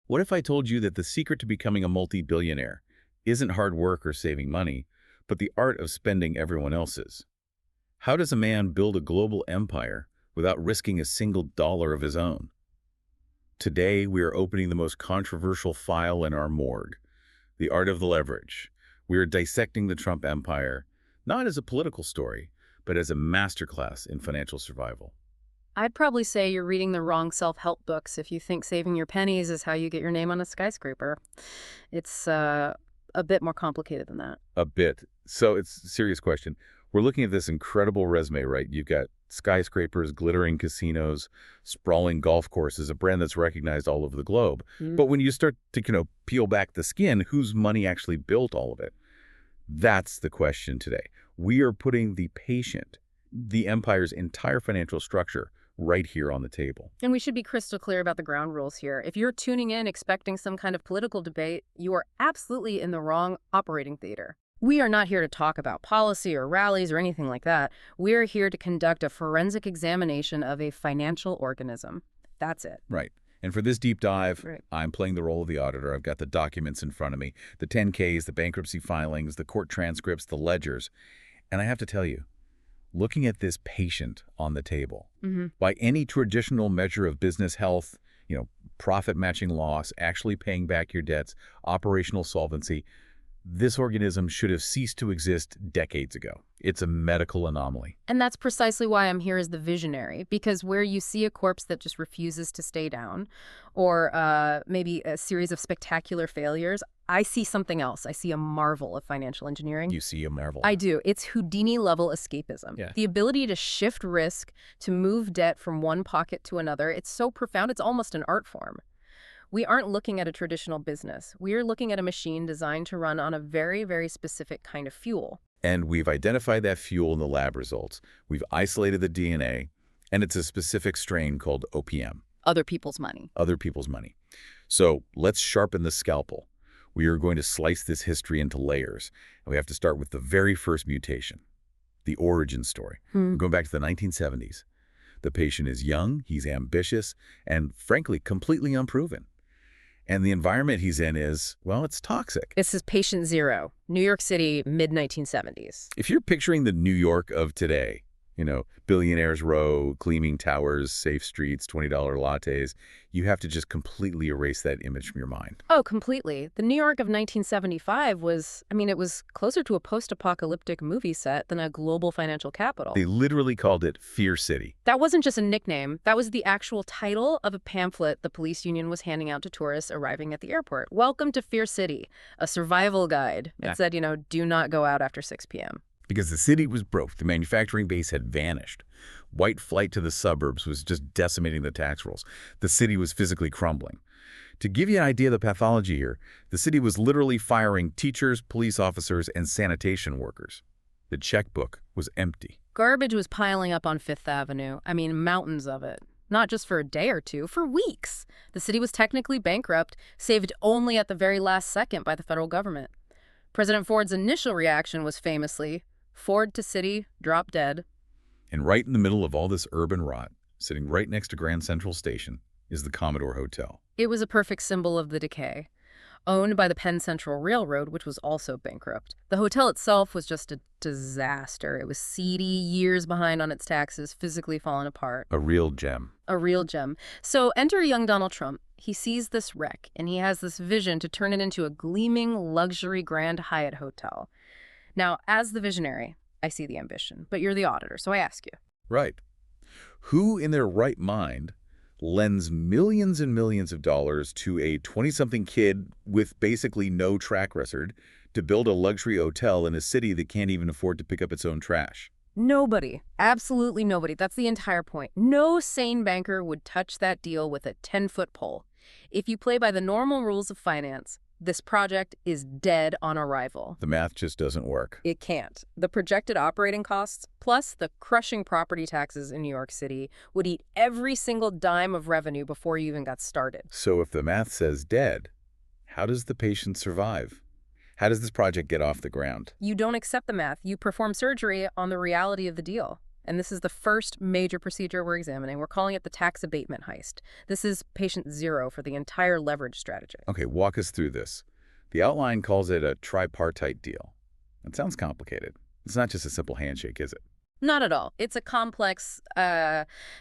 What if I told you that the secret to becoming a multi-billionaire isn't hard work or saving money, but the art of spending everyone else's? How does a man build a global empire without risking a single dollar of his own? Today, we are opening the most controversial file in our morgue, the art of the leverage. We are dissecting the Trump empire, not as a political story, but as a masterclass in financial survival. I'd probably say you're reading the wrong self-help books if you think saving your pennies is how you get your name on a skyscraper. It's a bit more complicated than that. A bit. So it's a serious question. We're looking at this incredible resume, right? You've got skyscrapers, glittering casinos, sprawling golf courses, a brand that's recognized all over the globe. But when you start to, peel back the skin, whose money actually built all of it? That's the question today. We are putting the patient, the empire's entire financial structure, right here on the table. And we should be crystal clear about the ground rules here. If you're tuning in expecting some kind of political debate, you are absolutely in the wrong operating theater. We are not here to talk about policy or rallies or anything like that. We're here to conduct a forensic examination of a financial organism. That's it. Right. And for this deep dive, Right. I'm playing the role of the auditor. I've got the documents in front of me, the 10Ks, the bankruptcy filings, the court transcripts, the ledgers. And I have to tell you, looking at this patient on the table, by any traditional measure of business health, profit matching loss, actually paying back your debts, operational solvency, this organism should have ceased to exist decades ago. It's a medical anomaly. And that's precisely why I'm here as the visionary, because where you see a corpse that just refuses to stay down, or maybe a series of spectacular failures, I see something else. I see a marvel of financial engineering. You see a marvel. I do. It's Houdini-level escapism. Yeah. The ability to shift risk, to move debt from one pocket to another, it's so profound, it's almost an art form. We aren't looking at a traditional business. We are looking at a machine designed to run on a very, very specific kind of fuel. And we've identified that fuel in the lab results. We've isolated the DNA, and it's a specific strain called OPM. Other people's money. Other people's money. So let's sharpen the scalpel. We are going to slice this history into layers. And we have to start with the very first mutation, the origin story. We're going back to the 1970s. The patient is young, he's ambitious, and frankly, completely unproven. And the environment he's in is, well, it's toxic. This is patient zero, New York City, mid-1970s. If you're picturing the New York of today, billionaires row, gleaming towers, safe streets, $20 lattes, you have to just completely erase that image from your mind. Oh, completely. The New York of 1975 was, it was closer to a post-apocalyptic movie set than a global financial capital. They literally called it Fear City. That wasn't just a nickname. That was the actual title of a pamphlet the police union was handing out to tourists arriving at the airport. Welcome to Fear City, a survival guide. It said, do not go out after 6 p.m. Because the city was broke, the manufacturing base had vanished. White flight to the suburbs was just decimating the tax rolls. The city was physically crumbling. To give you an idea of the pathology here, the city was literally firing teachers, police officers, and sanitation workers. The checkbook was empty. Garbage was piling up on Fifth Avenue. Mountains of it. Not just for a day or two, for weeks. The city was technically bankrupt, saved only at the very last second by the federal government. President Ford's initial reaction was famously, Ford to city, drop dead. And right in the middle of all this urban rot, sitting right next to Grand Central Station, is the Commodore Hotel. It was a perfect symbol of the decay. Owned by the Penn Central Railroad, which was also bankrupt. The hotel itself was just a disaster. It was seedy, years behind on its taxes, physically falling apart. A real gem. A real gem. So enter young Donald Trump. He sees this wreck, and he has this vision to turn it into a gleaming, luxury Grand Hyatt hotel. Now, as the visionary, I see the ambition, but you're the auditor, so I ask you. Right. Who in their right mind lends millions and millions of dollars to a 20-something kid with basically no track record to build a luxury hotel in a city that can't even afford to pick up its own trash? Nobody. Absolutely nobody. That's the entire point. No sane banker would touch that deal with a 10-foot pole. If you play by the normal rules of finance, this project is dead on arrival. The math just doesn't work. It can't. The projected operating costs, plus the crushing property taxes in New York City, would eat every single dime of revenue before you even got started. So if the math says dead, how does the patient survive? How does this project get off the ground? You don't accept the math. You perform surgery on the reality of the deal. And this is the first major procedure we're examining. We're calling it the tax abatement heist. This is patient zero for the entire leverage strategy. Okay, walk us through this. The outline calls it a tripartite deal. It sounds complicated. It's not just a simple handshake, is it? Not at all. It's a complex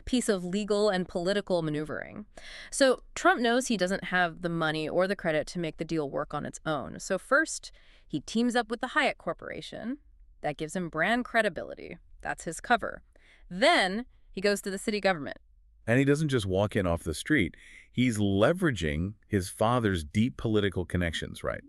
piece of legal and political maneuvering. So Trump knows he doesn't have the money or the credit to make the deal work on its own. So first, he teams up with the Hyatt Corporation. That gives him brand credibility. That's his cover. Then he goes to the city government. And he doesn't just walk in off the street. He's leveraging his father's deep political connections, right?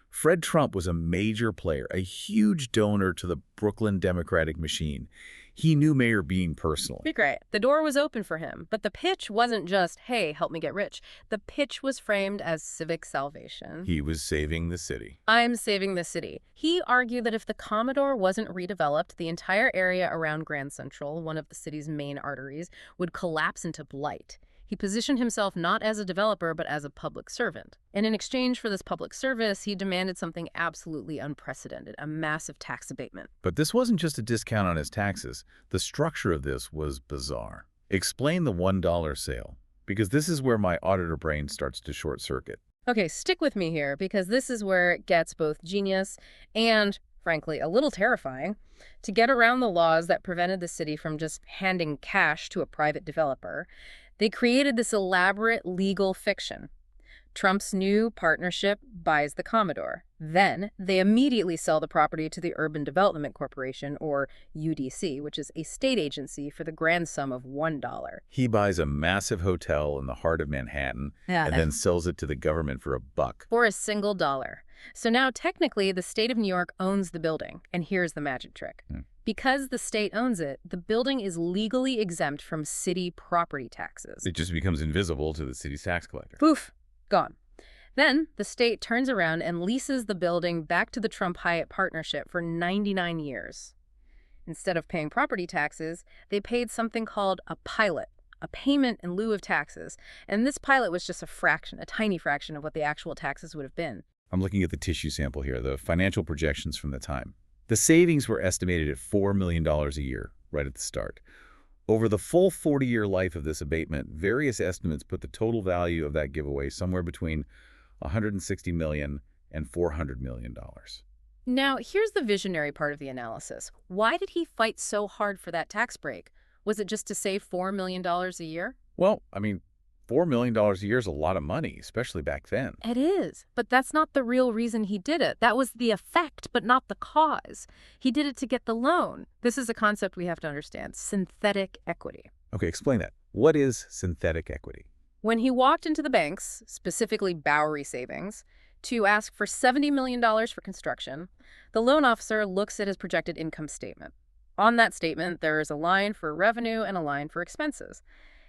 Fred Trump was a major player, a huge donor to the Brooklyn Democratic machine. He knew Mayor Bean personally. Be great. The door was open for him. But the pitch wasn't just, hey, help me get rich. The pitch was framed as civic salvation. He was saving the city. I'm saving the city. He argued that if the Commodore wasn't redeveloped, the entire area around Grand Central, one of the city's main arteries, would collapse into blight. He positioned himself not as a developer, but as a public servant. And in exchange for this public service, he demanded something absolutely unprecedented, a massive tax abatement. But this wasn't just a discount on his taxes. The structure of this was bizarre. Explain the $1 sale, because this is where my auditor brain starts to short circuit. Okay, stick with me here, because this is where it gets both genius and, frankly, a little terrifying. To get around the laws that prevented the city from just handing cash to a private developer, they created this elaborate legal fiction. Trump's new partnership buys the Commodore. Then they immediately sell the property to the Urban Development Corporation, or UDC, which is a state agency, for the grand sum of $1. He buys a massive hotel in the heart of Manhattan and then sells it to the government for $1. For a single dollar. So now technically the state of New York owns the building. And here's the magic trick. Because the state owns it, the building is legally exempt from city property taxes. It just becomes invisible to the city's tax collector. Poof, gone. Then the state turns around and leases the building back to the Trump-Hyatt partnership for 99 years. Instead of paying property taxes, they paid something called a pilot, a payment in lieu of taxes. And this pilot was just a fraction, a tiny fraction of what the actual taxes would have been. I'm looking at the tissue sample here, the financial projections from the time. The savings were estimated at $4 million a year, right at the start. Over the full 40-year life of this abatement, various estimates put the total value of that giveaway somewhere between $160 million and $400 million. Now, here's the visionary part of the analysis. Why did he fight so hard for that tax break? Was it just to save $4 million a year? Well, I mean, $4 million a year is a lot of money, especially back then. It is, but that's not the real reason he did it. That was the effect, but not the cause. He did it to get the loan. This is a concept we have to understand, synthetic equity. Okay, explain that. What is synthetic equity? When he walked into the banks, specifically Bowery Savings, to ask for $70 million for construction, the loan officer looks at his projected income statement. On that statement, there is a line for revenue and a line for expenses.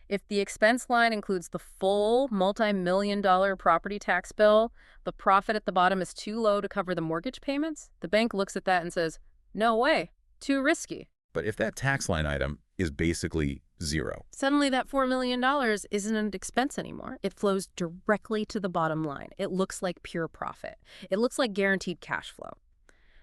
If the expense line includes the full multi-million-dollar property tax bill, the profit at the bottom is too low to cover the mortgage payments, the bank looks at that and says, no way, too risky. But if that tax line item is basically zero, suddenly that $4 million isn't an expense anymore. It flows directly to the bottom line. It looks like pure profit. It looks like guaranteed cash flow.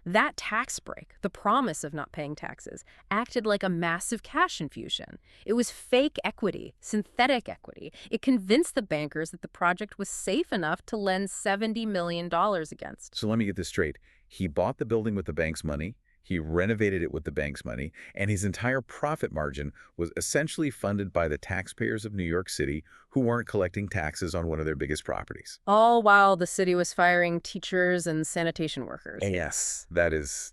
That tax break, the promise of not paying taxes, acted like a massive cash infusion. It was fake equity, synthetic equity. It convinced the bankers that the project was safe enough to lend $70 million against. So let me get this straight. He bought the building with the bank's money, he renovated it with the bank's money, and his entire profit margin was essentially funded by the taxpayers of New York City who weren't collecting taxes on one of their biggest properties. All while the city was firing teachers and sanitation workers. Yes, that is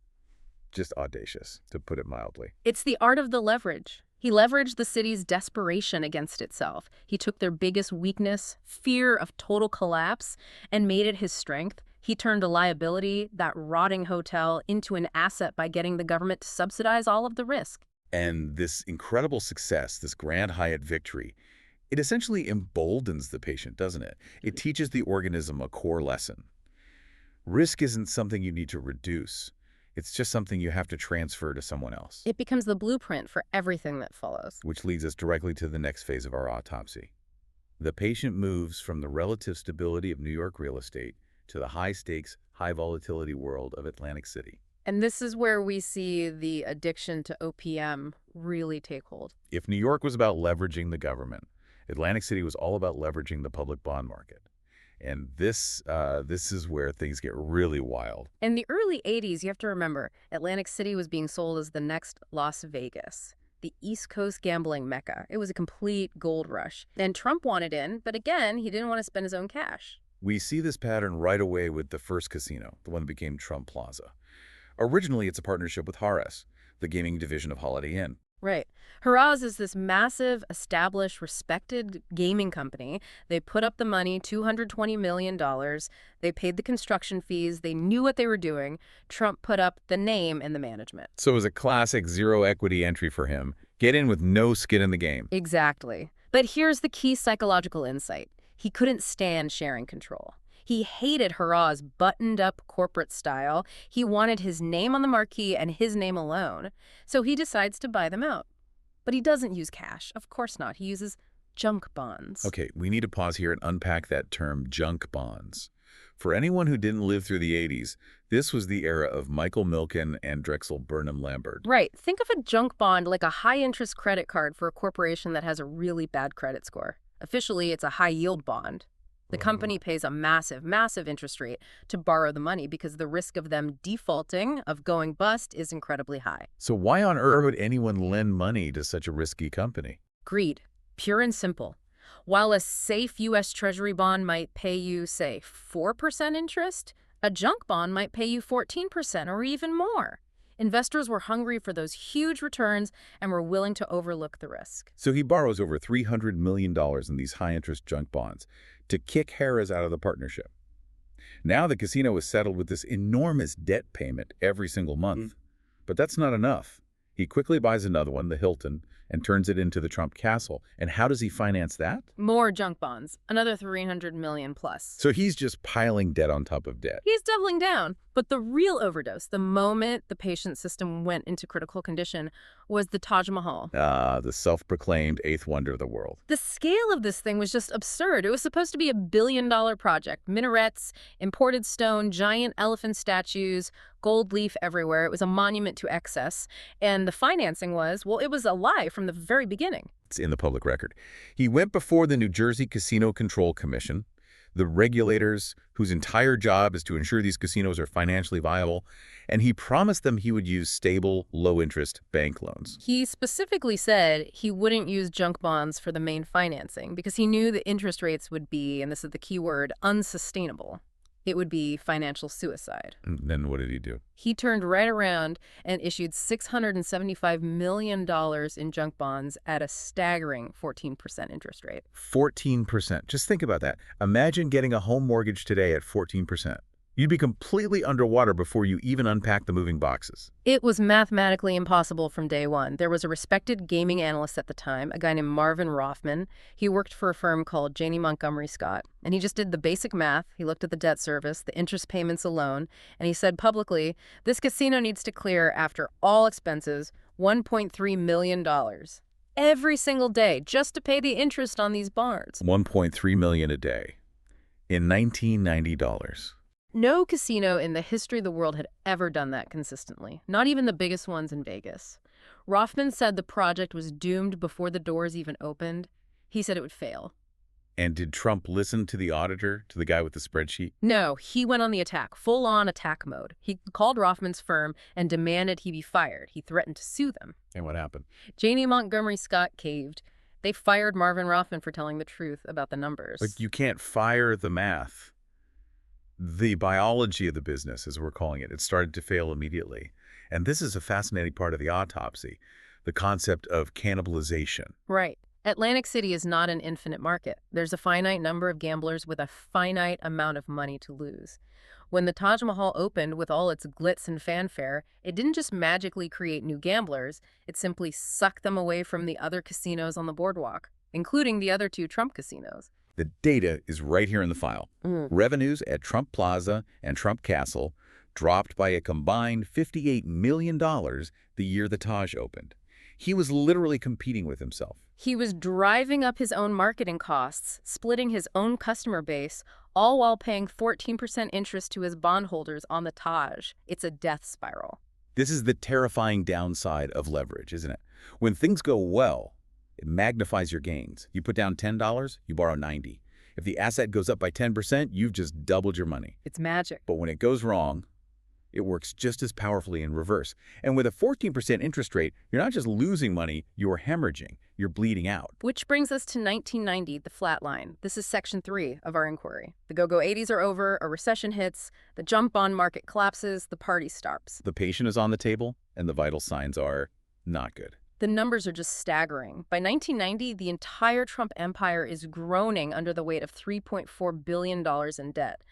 just audacious, to put it mildly. It's the art of the leverage. He leveraged the city's desperation against itself. He took their biggest weakness, fear of total collapse, and made it his strength. He turned a liability, that rotting hotel, into an asset by getting the government to subsidize all of the risk. And this incredible success, this Grand Hyatt victory, it essentially emboldens the patient, doesn't it? It teaches the organism a core lesson. Risk isn't something you need to reduce. It's just something you have to transfer to someone else. It becomes the blueprint for everything that follows. Which leads us directly to the next phase of our autopsy. The patient moves from the relative stability of New York real estate to the high-stakes, high-volatility world of Atlantic City. And this is where we see the addiction to OPM really take hold. If New York was about leveraging the government, Atlantic City was all about leveraging the public bond market. And this is where things get really wild. In the early 80s, you have to remember, Atlantic City was being sold as the next Las Vegas, the East Coast gambling mecca. It was a complete gold rush. And Trump wanted in, but again, he didn't want to spend his own cash. We see this pattern right away with the first casino, the one that became Trump Plaza. Originally, it's a partnership with Harrah's, the gaming division of Holiday Inn. Right. Harrah's is this massive, established, respected gaming company. They put up the money, $220 million. They paid the construction fees. They knew what they were doing. Trump put up the name and the management. So it was a classic zero equity entry for him. Get in with no skin in the game. Exactly. But here's the key psychological insight. He couldn't stand sharing control. He hated Harrah's buttoned-up corporate style. He wanted his name on the marquee and his name alone. So he decides to buy them out. But he doesn't use cash. Of course not. He uses junk bonds. Okay, we need to pause here and unpack that term, junk bonds. For anyone who didn't live through the 80s, this was the era of Michael Milken and Drexel Burnham Lambert. Right. Think of a junk bond like a high-interest credit card for a corporation that has a really bad credit score. Officially, it's a high-yield bond. The company pays a massive, massive interest rate to borrow the money because the risk of them defaulting, of going bust, is incredibly high. So why on earth would anyone lend money to such a risky company? Greed. Pure and simple. While a safe U.S. Treasury bond might pay you, say, 4% interest, a junk bond might pay you 14% or even more. Investors were hungry for those huge returns and were willing to overlook the risk. So he borrows over $300 million in these high-interest junk bonds to kick Harrah's out of the partnership. Now the casino is settled with this enormous debt payment every single month. But that's not enough. He quickly buys another one, the Hilton, and turns it into the Trump Castle. And how does he finance that? More junk bonds, another $300 million plus. So he's just piling debt on top of debt. He's doubling down. But the real overdose, the moment the patient system went into critical condition, was the Taj Mahal. The self-proclaimed eighth wonder of the world. The scale of this thing was just absurd. It was supposed to be a billion-dollar project. Minarets, imported stone, giant elephant statues, gold leaf everywhere. It was a monument to excess. And the financing was, well, it was a lie from the very beginning. It's in the public record. He went before the New Jersey Casino Control Commission, the regulators whose entire job is to ensure these casinos are financially viable, and he promised them he would use stable, low-interest bank loans. He specifically said he wouldn't use junk bonds for the main financing because he knew the interest rates would be, and this is the key word, unsustainable. It would be financial suicide. And then what did he do? He turned right around and issued $675 million in junk bonds at a staggering 14% interest rate. 14%. Just think about that. Imagine getting a home mortgage today at 14%. You'd be completely underwater before you even unpack the moving boxes. It was mathematically impossible from day one. There was a respected gaming analyst at the time, a guy named Marvin Rothman. He worked for a firm called Janney Montgomery Scott, and he just did the basic math. He looked at the debt service, the interest payments alone, and he said publicly, this casino needs to clear, after all expenses, $1.3 million. Every single day, just to pay the interest on these bonds. $1.3 million a day in $1990. No casino in the history of the world had ever done that consistently, not even the biggest ones in Vegas. Rothman said the project was doomed before the doors even opened. He said it would fail. And did Trump listen to the auditor, to the guy with the spreadsheet? No, he went on the attack, full-on attack mode. He called Rothman's firm and demanded he be fired. He threatened to sue them. And what happened? Janney Montgomery Scott caved. They fired Marvin Rothman for telling the truth about the numbers. But you can't fire the math. The biology of the business, as we're calling it, it started to fail immediately. And this is a fascinating part of the autopsy, the concept of cannibalization. Right. Atlantic City is not an infinite market. There's a finite number of gamblers with a finite amount of money to lose. When the Taj Mahal opened with all its glitz and fanfare, it didn't just magically create new gamblers, it simply sucked them away from the other casinos on the boardwalk, including the other two Trump casinos. The data is right here in the file. Revenues at Trump Plaza and Trump Castle dropped by a combined $58 million the year the Taj opened. He was literally competing with himself. He was driving up his own marketing costs, splitting his own customer base, all while paying 14% interest to his bondholders on the Taj. It's a death spiral. This is the terrifying downside of leverage, isn't it? When things go well, it magnifies your gains. You put down $10, you borrow 90. If the asset goes up by 10%, you've just doubled your money. It's magic. But when it goes wrong, it works just as powerfully in reverse. And with a 14% interest rate, you're not just losing money, you're hemorrhaging. You're bleeding out. Which brings us to 1990, the flat line. This is section 3 of our inquiry. The go-go 80s are over, a recession hits, the junk bond market collapses, the party stops. The patient is on the table, and the vital signs are not good. The numbers are just staggering. By 1990, the entire Trump empire is groaning under the weight of $3.4 billion in debt.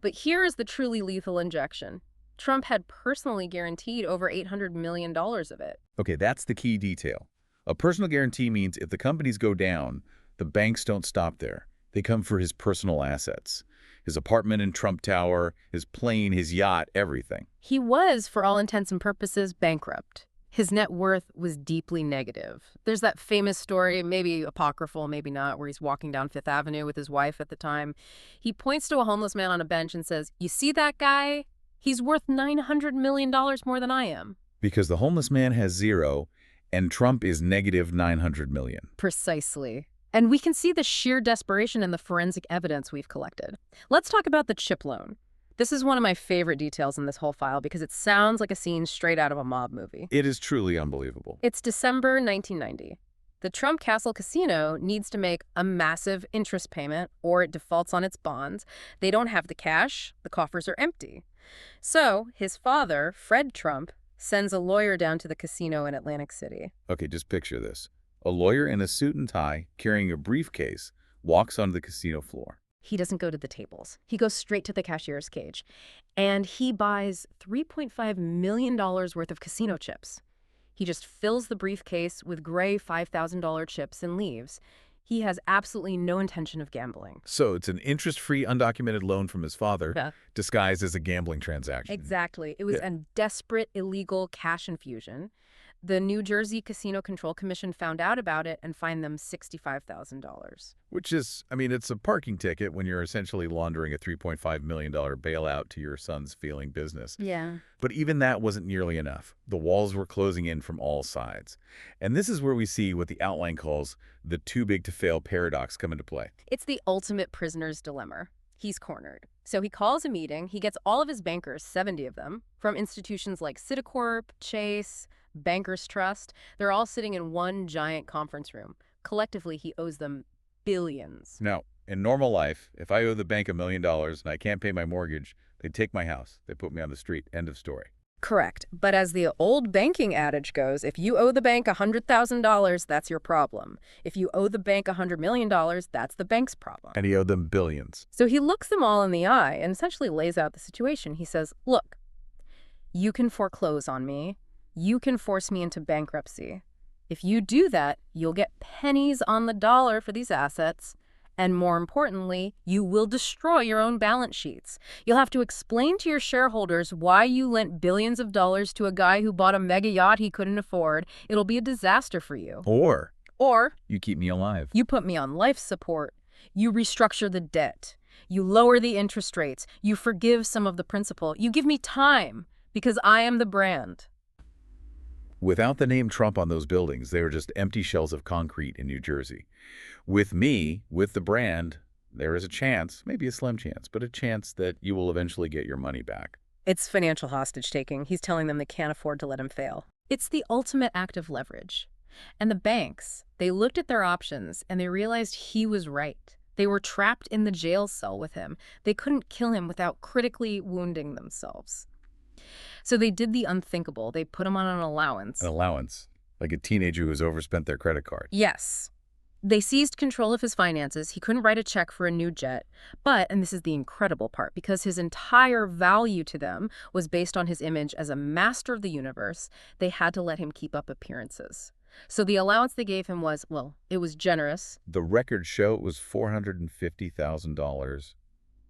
But here is the truly lethal injection. Trump had personally guaranteed over $800 million of it. Okay, that's the key detail. A personal guarantee means if the companies go down, the banks don't stop there. They come for his personal assets. His apartment in Trump Tower, his plane, his yacht, everything. He was, for all intents and purposes, bankrupt. His net worth was deeply negative. There's that famous story, maybe apocryphal, maybe not, where he's walking down Fifth Avenue with his wife at the time. He points to a homeless man on a bench and says, "You see that guy? He's worth $900 million more than I am." Because the homeless man has zero, and Trump is negative $900 million. Precisely. And we can see the sheer desperation in the forensic evidence we've collected. Let's talk about the chip loan. This is one of my favorite details in this whole file because it sounds like a scene straight out of a mob movie. It is truly unbelievable. It's December 1990. The Trump Castle Casino needs to make a massive interest payment or it defaults on its bonds. They don't have the cash. The coffers are empty. So his father, Fred Trump, sends a lawyer down to the casino in Atlantic City. Okay, just picture this. A lawyer in a suit and tie, carrying a briefcase, walks onto the casino floor. He doesn't go to the tables. He goes straight to the cashier's cage. And he buys $3.5 million worth of casino chips. He just fills the briefcase with gray $5,000 chips and leaves. He has absolutely no intention of gambling. So it's an interest-free, undocumented loan from his father, Yeah. disguised as a gambling transaction. Exactly. It was a desperate, illegal cash infusion. The New Jersey Casino Control Commission found out about it and fined them $65,000. Which is, I mean, it's a parking ticket when you're essentially laundering a $3.5 million bailout to your son's failing business. Yeah. But even that wasn't nearly enough. The walls were closing in from all sides. And this is where we see what the outline calls the too-big-to-fail paradox come into play. It's the ultimate prisoner's dilemma. He's cornered. So he calls a meeting. He gets all of his bankers, 70 of them, from institutions like Citicorp, Chase, Bankers Trust. They're all sitting in one giant conference room. Collectively, he owes them billions. Now, in normal life, if I owe the bank $1 million and I can't pay my mortgage, they take my house. They put me on the street. End of story. Correct. But as the old banking adage goes, if you owe the bank $100,000, that's your problem. If you owe the bank $100 million, that's the bank's problem. And he owed them billions. So he looks them all in the eye and essentially lays out the situation. He says, look, you can foreclose on me. You can force me into bankruptcy. If you do that, you'll get pennies on the dollar for these assets. And more importantly, you will destroy your own balance sheets. You'll have to explain to your shareholders why you lent billions of dollars to a guy who bought a mega yacht he couldn't afford. It'll be a disaster for you. Or Or you keep me alive. you put me on life support. You restructure the debt. You lower the interest rates. You forgive some of the principal. You give me time because I am the brand. Without the name Trump on those buildings, they were just empty shells of concrete in New Jersey. With me, with the brand, there is a chance, maybe a slim chance, but a chance that you will eventually get your money back. It's financial hostage-taking. He's telling them they can't afford to let him fail. It's the ultimate act of leverage. And the banks, they looked at their options and they realized he was right. They were trapped in the jail cell with him. They couldn't kill him without critically wounding themselves. So they did the unthinkable. They put him on an allowance. An allowance, like a teenager who has overspent their credit card. Yes. They seized control of his finances. He couldn't write a check for a new jet. But, and this is the incredible part, because his entire value to them was based on his image as a master of the universe, they had to let him keep up appearances. So the allowance they gave him was, well, it was generous. The records show it was $450,000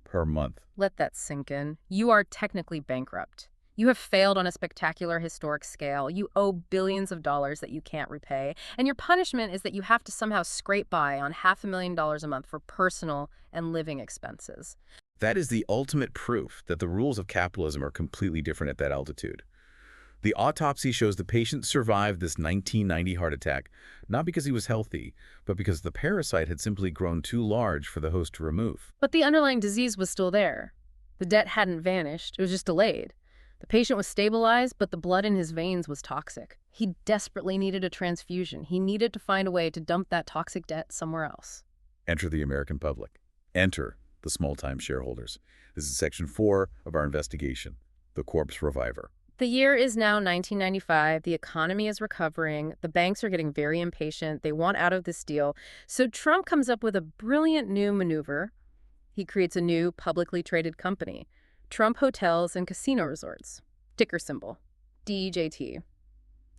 per month. Let that sink in. You are technically bankrupt. You have failed on a spectacular historic scale. You owe billions of dollars that you can't repay. And your punishment is that you have to somehow scrape by on $500,000 a month for personal and living expenses. That is the ultimate proof that the rules of capitalism are completely different at that altitude. The autopsy shows the patient survived this 1990 heart attack, not because he was healthy, but because the parasite had simply grown too large for the host to remove. But the underlying disease was still there. The debt hadn't vanished, it was just delayed. The patient was stabilized, but the blood in his veins was toxic. He desperately needed a transfusion. He needed to find a way to dump that toxic debt somewhere else. Enter the American public. Enter the small-time shareholders. This is Section 4 of our investigation, the corpse reviver. The year is now 1995. The economy is recovering. The banks are getting very impatient. They want out of this deal. So Trump comes up with a brilliant new maneuver. He creates a new publicly traded company, Trump Hotels and Casino Resorts, ticker symbol, DJT.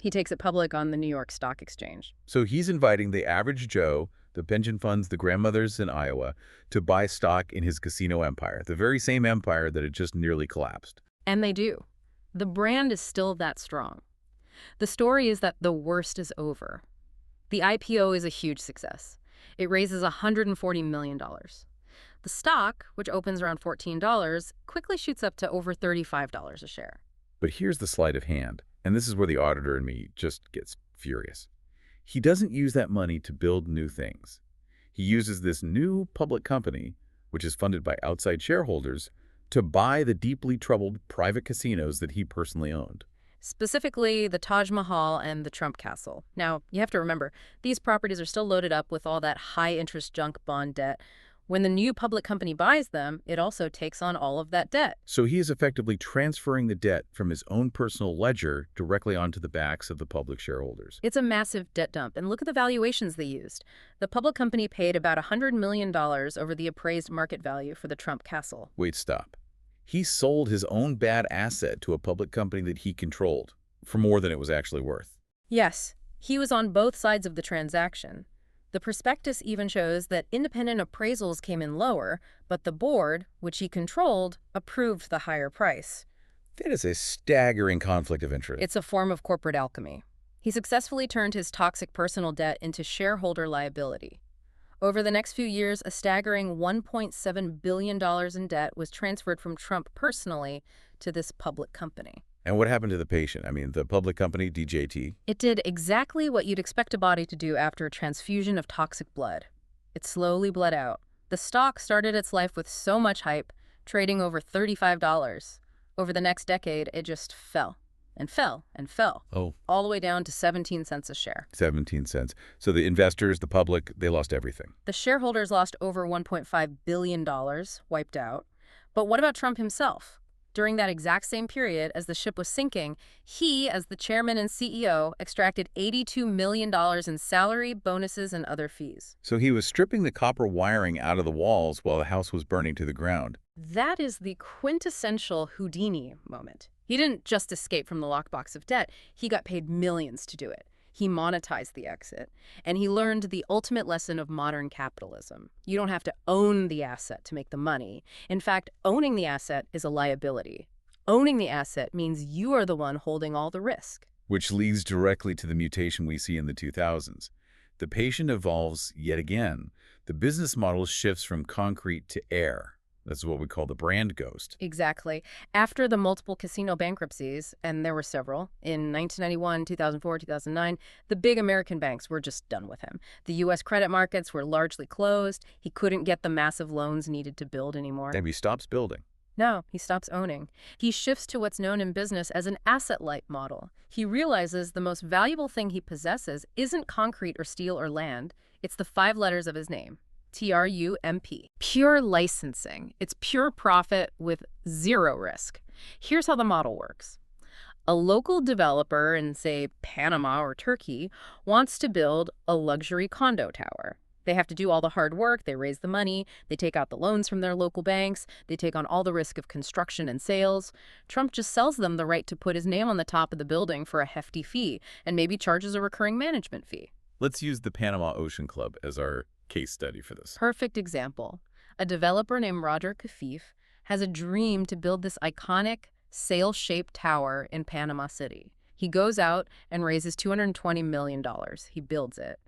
He takes it public on the New York Stock Exchange. So he's inviting the average Joe, the pension funds, the grandmothers in Iowa, to buy stock in his casino empire, the very same empire that had just nearly collapsed. And they do. The brand is still that strong. The story is that the worst is over. The IPO is a huge success. It raises $140 million. The stock, which opens around $14, quickly shoots up to over $35 a share. But here's the sleight of hand, and this is where the auditor in me just gets furious. He doesn't use that money to build new things. He uses this new public company, which is funded by outside shareholders, to buy the deeply troubled private casinos that he personally owned. Specifically, the Taj Mahal and the Trump Castle. Now, you have to remember, these properties are still loaded up with all that high-interest junk bond debt. When the new public company buys them, it also takes on all of that debt. So he is effectively transferring the debt from his own personal ledger directly onto the backs of the public shareholders. It's a massive debt dump, and look at the valuations they used. The public company paid about $100 million over the appraised market value for the Trump Castle. Wait, stop. He sold his own bad asset to a public company that he controlled for more than it was actually worth. Yes, he was on both sides of the transaction. The prospectus even shows that independent appraisals came in lower, but the board, which he controlled, approved the higher price. That is a staggering conflict of interest. It's a form of corporate alchemy. He successfully turned his toxic personal debt into shareholder liability. Over the next few years, a staggering $1.7 billion in debt was transferred from Trump personally to this public company. And what happened to the patient? I mean, the public company, DJT? It did exactly what you'd expect a body to do after a transfusion of toxic blood. It slowly bled out. The stock started its life with so much hype, trading over $35. Over the next decade, it just fell and fell and fell. Oh. All the way down to 17 cents a share. 17 cents. So the investors, the public, they lost everything. The shareholders lost over $1.5 billion, wiped out. But what about Trump himself? During that exact same period, as the ship was sinking, he, as the chairman and CEO, extracted $82 million in salary, bonuses, and other fees. So he was stripping the copper wiring out of the walls while the house was burning to the ground. That is the quintessential Houdini moment. He didn't just escape from the lockbox of debt. He got paid millions to do it. He monetized the exit, and he learned the ultimate lesson of modern capitalism. You don't have to own the asset to make the money. In fact, owning the asset is a liability. Owning the asset means you are the one holding all the risk. Which leads directly to the mutation we see in the 2000s. The patient evolves yet again. The business model shifts from concrete to air. That's what we call the brand ghost. Exactly. After the multiple casino bankruptcies, and there were several, in 1991, 2004, 2009, the big American banks were just done with him. The U.S. credit markets were largely closed. He couldn't get the massive loans needed to build anymore. And he stops building. No, he stops owning. He shifts to what's known in business as an asset-light model. He realizes the most valuable thing he possesses isn't concrete or steel or land. It's the 5 letters of his name. TRUMP. Pure licensing. It's pure profit with zero risk. Here's how the model works. A local developer in, say, Panama or Turkey wants to build a luxury condo tower. They have to do all the hard work, they raise the money, they take out the loans from their local banks, they take on all the risk of construction and sales. Trump just sells them the right to put his name on the top of the building for a hefty fee, and maybe charges a recurring management fee. Let's use the Panama Ocean Club as our case study for this. Perfect example. A developer named Roger Kafif has a dream to build this iconic sail-shaped tower in Panama City. He goes out and raises $220 million. He builds it.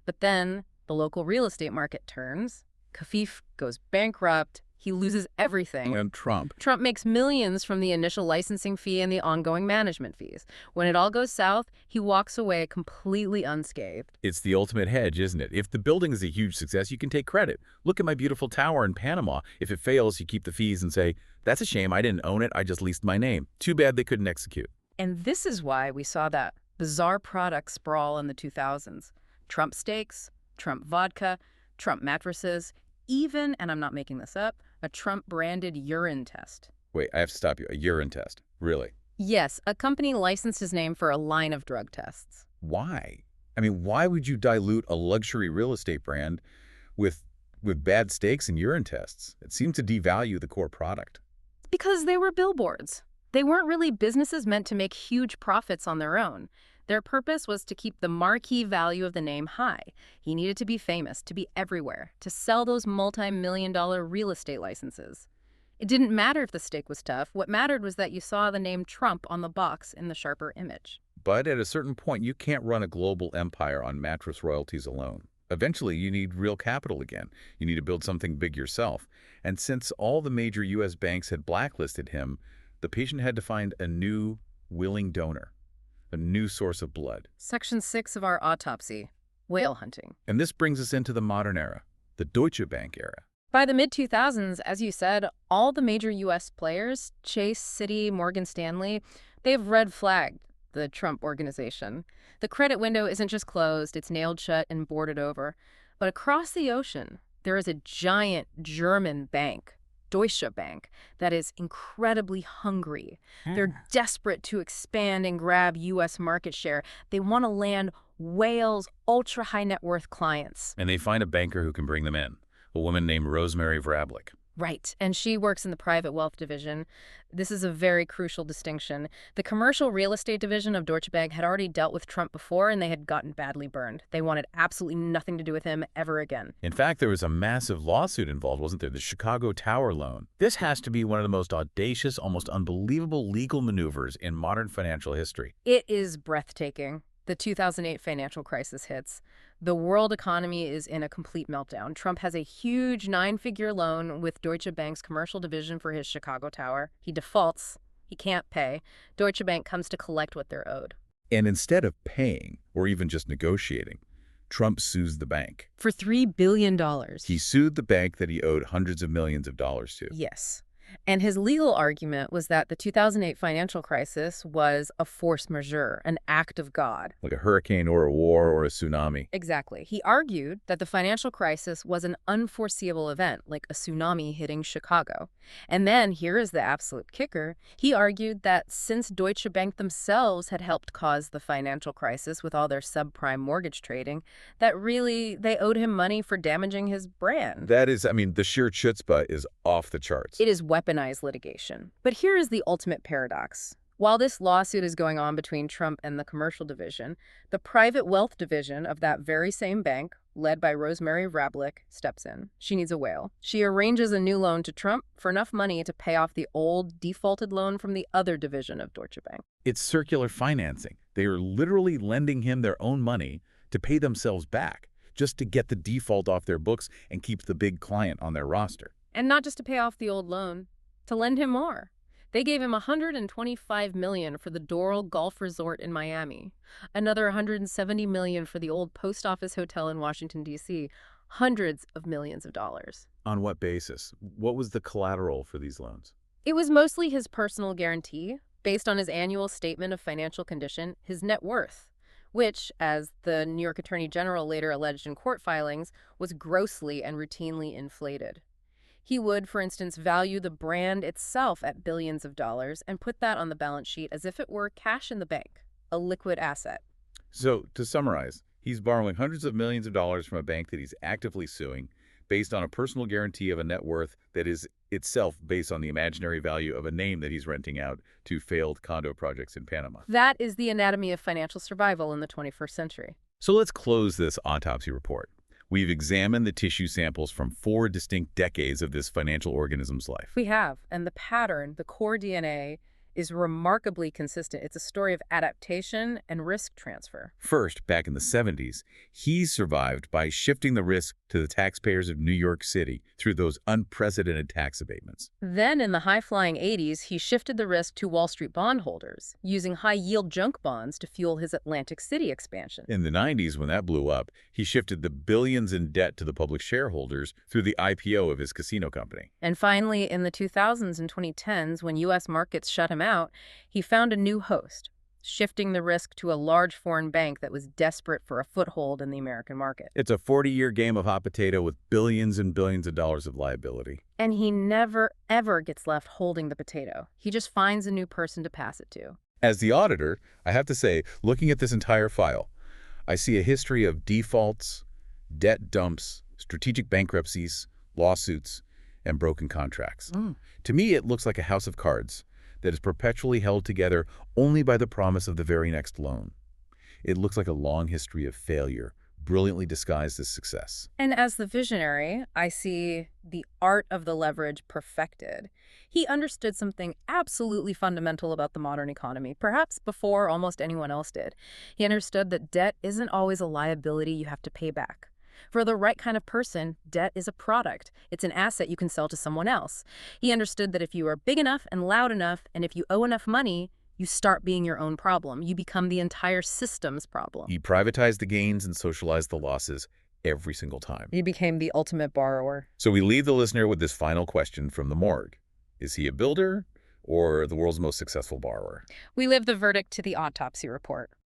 But then the local real estate market turns, Kafif goes bankrupt, He loses everything. And Trump. Trump makes millions from the initial licensing fee and the ongoing management fees. When it all goes south, he walks away completely unscathed. It's the ultimate hedge, isn't it? If the building is a huge success, you can take credit. Look at my beautiful tower in Panama. If it fails, you keep the fees and say, that's a shame, I didn't own it, I just leased my name. Too bad they couldn't execute. And this is why we saw that bizarre product sprawl in the 2000s. Trump steaks, Trump vodka, Trump mattresses, even, and I'm not making this up, a Trump-branded urine test. Wait, I have to stop you. A urine test? Really? Yes, a company licensed his name for a line of drug tests. Why? I mean, why would you dilute a luxury real estate brand with bad steaks and urine tests? It seemed to devalue the core product. Because they were billboards. They weren't really businesses meant to make huge profits on their own. Their purpose was to keep the marquee value of the name high. He needed to be famous, to be everywhere, to sell those multi-million-dollar real estate licenses. It didn't matter if the steak was tough. What mattered was that you saw the name Trump on the box in the sharper image. But at a certain point, you can't run a global empire on mattress royalties alone. Eventually, you need real capital again. You need to build something big yourself. And since all the major U.S. banks had blacklisted him, the patient had to find a new, willing donor. A new source of blood. Section 6 of our autopsy, whale hunting. And this brings us into the modern era, the Deutsche Bank era. By the mid-2000s, as you said, all the major U.S. players, Chase, Citi, Morgan Stanley, they've red flagged the Trump organization. The credit window isn't just closed, it's nailed shut and boarded over. But across the ocean, there is a giant German bank, Deutsche Bank, that is incredibly hungry. They're desperate to expand and grab U.S. market share. They want to land whales, ultra-high net worth clients. And they find a banker who can bring them in, a woman named Rosemary Vrablic. Right, and she works in the private wealth division. This is a very crucial distinction. The commercial real estate division of Deutsche Bank had already dealt with Trump before, and they had gotten badly burned. They wanted absolutely nothing to do with him ever again. In fact, there was a massive lawsuit involved, wasn't there? The Chicago Tower loan. This has to be one of the most audacious, almost unbelievable legal maneuvers in modern financial history. It is breathtaking. The 2008 financial crisis hits. The world economy is in a complete meltdown. Trump has a huge 9-figure loan with Deutsche Bank's commercial division for his Chicago tower. He defaults. He can't pay. Deutsche Bank comes to collect what they're owed. And instead of paying, or even just negotiating, Trump sues the bank. For $3 billion. He sued the bank that he owed hundreds of millions of dollars to. Yes. And his legal argument was that the 2008 financial crisis was a force majeure, an act of God. Like a hurricane or a war or a tsunami. Exactly. He argued that the financial crisis was an unforeseeable event, like a tsunami hitting Chicago. And then, here is the absolute kicker, he argued that since Deutsche Bank themselves had helped cause the financial crisis with all their subprime mortgage trading, that really they owed him money for damaging his brand. That is, I mean, the sheer chutzpah is off the charts. It is weaponized litigation. But here is the ultimate paradox. While this lawsuit is going on between Trump and the commercial division, the private wealth division of that very same bank, led by Rosemary Vrablic, steps in. She needs a whale. She arranges a new loan to Trump for enough money to pay off the old, defaulted loan from the other division of Deutsche Bank. It's circular financing. They are literally lending him their own money to pay themselves back, just to get the default off their books and keep the big client on their roster. And not just to pay off the old loan, to lend him more. They gave him $125 million for the Doral Golf Resort in Miami, another $170 million for the old post office hotel in Washington, D.C., hundreds of millions of dollars. On what basis? What was the collateral for these loans? It was mostly his personal guarantee, based on his annual statement of financial condition, his net worth, which, as the New York Attorney General later alleged in court filings, was grossly and routinely inflated. He would, for instance, value the brand itself at billions of dollars and put that on the balance sheet as if it were cash in the bank, a liquid asset. So, to summarize, he's borrowing hundreds of millions of dollars from a bank that he's actively suing based on a personal guarantee of a net worth that is itself based on the imaginary value of a name that he's renting out to failed condo projects in Panama. That is the anatomy of financial survival in the 21st century. So let's close this autopsy report. We've examined the tissue samples from 4 distinct decades of this financial organism's life. We have, and the pattern, the core DNA, is remarkably consistent. It's a story of adaptation and risk transfer. First, back in the 70s, he survived by shifting the risk to the taxpayers of New York City through those unprecedented tax abatements. Then, in the high-flying 80s, he shifted the risk to Wall Street bondholders, using high-yield junk bonds to fuel his Atlantic City expansion. In the 90s, when that blew up, he shifted the billions in debt to the public shareholders through the IPO of his casino company. And finally, in the 2000s and 2010s, when U.S. markets shut him out, he found a new host, shifting the risk to a large foreign bank that was desperate for a foothold in the American market. It's a 40-year game of hot potato with billions and billions of dollars of liability. And he never, ever gets left holding the potato. He just finds a new person to pass it to. As the auditor, I have to say, looking at this entire file, I see a history of defaults, debt dumps, strategic bankruptcies, lawsuits, and broken contracts. To me, it looks like a house of cards that is perpetually held together only by the promise of the very next loan. It looks like a long history of failure, brilliantly disguised as success. And as the visionary, I see the art of the leverage perfected. He understood something absolutely fundamental about the modern economy, perhaps before almost anyone else did. He understood that debt isn't always a liability you have to pay back. For the right kind of person, debt is a product. It's an asset you can sell to someone else. He understood that if you are big enough and loud enough, and if you owe enough money, you start being your own problem. You become the entire system's problem. He privatized the gains and socialized the losses every single time. He became the ultimate borrower. So we leave the listener with this final question from the morgue. Is he a builder or the world's most successful borrower? We leave the verdict to the autopsy report.